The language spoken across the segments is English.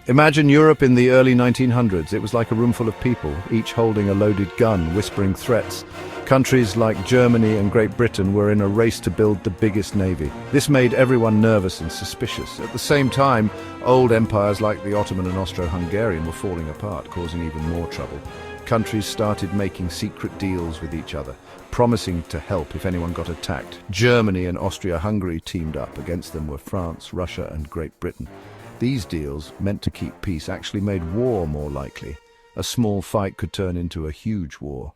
Imagine Europe in the early 1900s. It was like a room full of people, each holding a loaded gun, whispering threats. Countries like Germany and Great Britain were in a race to build the biggest navy. This made everyone nervous and suspicious. At the same time, old empires like the Ottoman and Austro-Hungarian were falling apart, causing even more trouble. Countries started making secret deals with each other, promising to help if anyone got attacked. Germany and Austria-Hungary teamed up. Against them were France, Russia, and Great Britain. These deals, meant to keep peace, actually made war more likely. A small fight could turn into a huge war.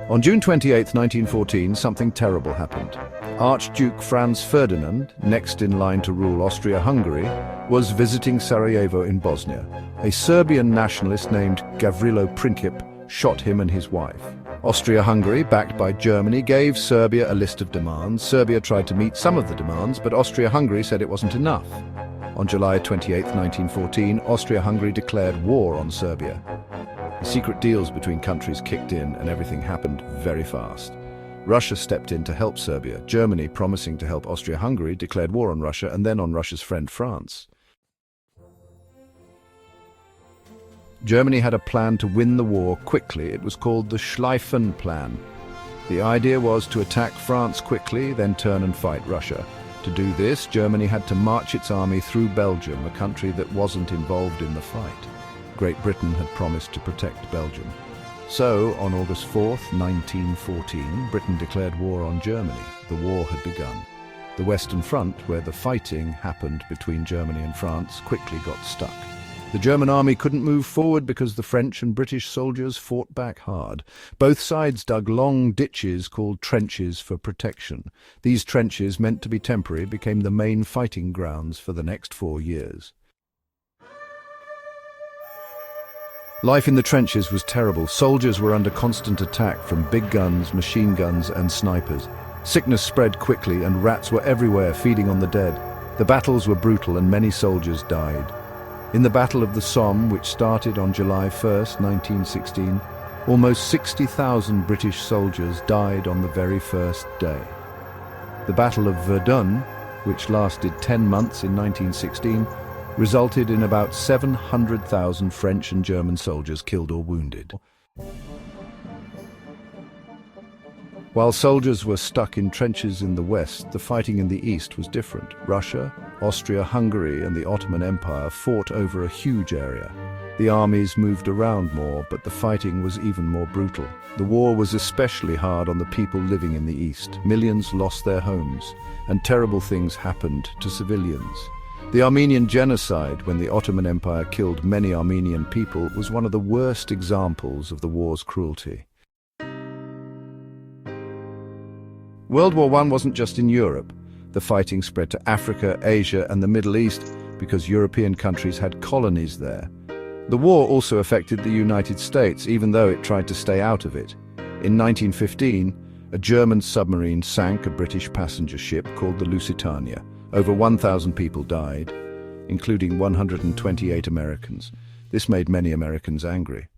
On June 28, 1914, something terrible happened. Archduke Franz Ferdinand, next in line to rule Austria-Hungary, was visiting Sarajevo in Bosnia. A Serbian nationalist named Gavrilo Princip shot him and his wife. Austria-Hungary, backed by Germany, gave Serbia a list of demands. Serbia tried to meet some of the demands, but Austria-Hungary said it wasn't enough. On July 28, 1914, Austria-Hungary declared war on Serbia. The secret deals between countries kicked in, and everything happened very fast. Russia stepped in to help Serbia. Germany, promising to help Austria-Hungary, declared war on Russia and then on Russia's friend France. Germany had a plan to win the war quickly. It was called the Schlieffen Plan. The idea was to attack France quickly, then turn and fight Russia. To do this, Germany had to march its army through Belgium, a country that wasn't involved in the fight. Great Britain had promised to protect Belgium. So, on August 4th, 1914, Britain declared war on Germany. The war had begun. The Western Front, where the fighting happened between Germany and France, quickly got stuck. The German army couldn't move forward because the French and British soldiers fought back hard. Both sides dug long ditches called trenches for protection. These trenches, meant to be temporary, became the main fighting grounds for the next 4 years. Life in the trenches was terrible. Soldiers were under constant attack from big guns, machine guns, and snipers. Sickness spread quickly, and rats were everywhere feeding on the dead. The battles were brutal, and many soldiers died. In the Battle of the Somme, which started on July 1st, 1916, almost 60,000 British soldiers died on the very first day. The Battle of Verdun, which lasted 10 months in 1916, resulted in about 700,000 French and German soldiers killed or wounded. While soldiers were stuck in trenches in the west, the fighting in the east was different. Russia, Austria-Hungary, and the Ottoman Empire fought over a huge area. The armies moved around more, but the fighting was even more brutal. The war was especially hard on the people living in the east. Millions lost their homes, and terrible things happened to civilians. The Armenian genocide, when the Ottoman Empire killed many Armenian people, was one of the worst examples of the war's cruelty. World War I wasn't just in Europe. The fighting spread to Africa, Asia, and the Middle East because European countries had colonies there. The war also affected the United States, even though it tried to stay out of it. In 1915, a German submarine sank a British passenger ship called the Lusitania. Over 1,000 people died, including 128 Americans. This made many Americans angry.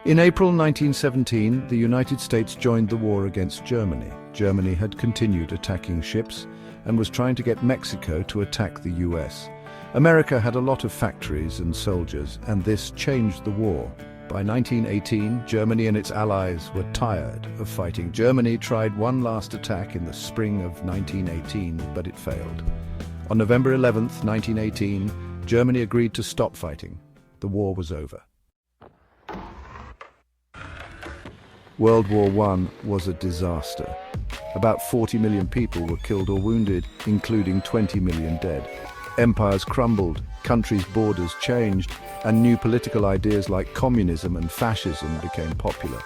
In April 1917, the United States joined the war against Germany. Germany had continued attacking ships and was trying to get Mexico to attack the US. America had a lot of factories and soldiers, and this changed the war. By 1918, Germany and its allies were tired of fighting. Germany tried one last attack in the spring of 1918, but it failed. On November 11, 1918, Germany agreed to stop fighting. The war was over. World War I was a disaster. About 40 million people were killed or wounded, including 20 million dead. Empires crumbled, countries' borders changed, and new political ideas like communism and fascism became popular.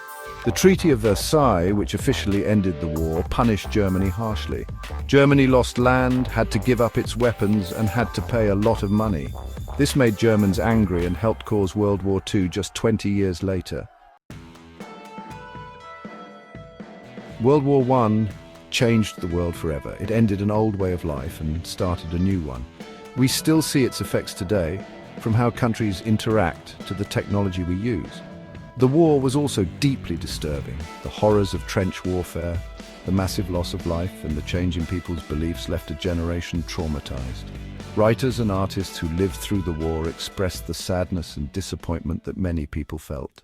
The Treaty of Versailles, which officially ended the war, punished Germany harshly. Germany lost land, had to give up its weapons, and had to pay a lot of money. This made Germans angry and helped cause World War II just 20 years later. World War I changed the world forever. It ended an old way of life and started a new one. We still see its effects today, from how countries interact to the technology we use. The war was also deeply disturbing. The horrors of trench warfare, The massive loss of life and the change in people's beliefs left a generation traumatized. Writers and artists who lived through the war expressed the sadness and disappointment that many people felt.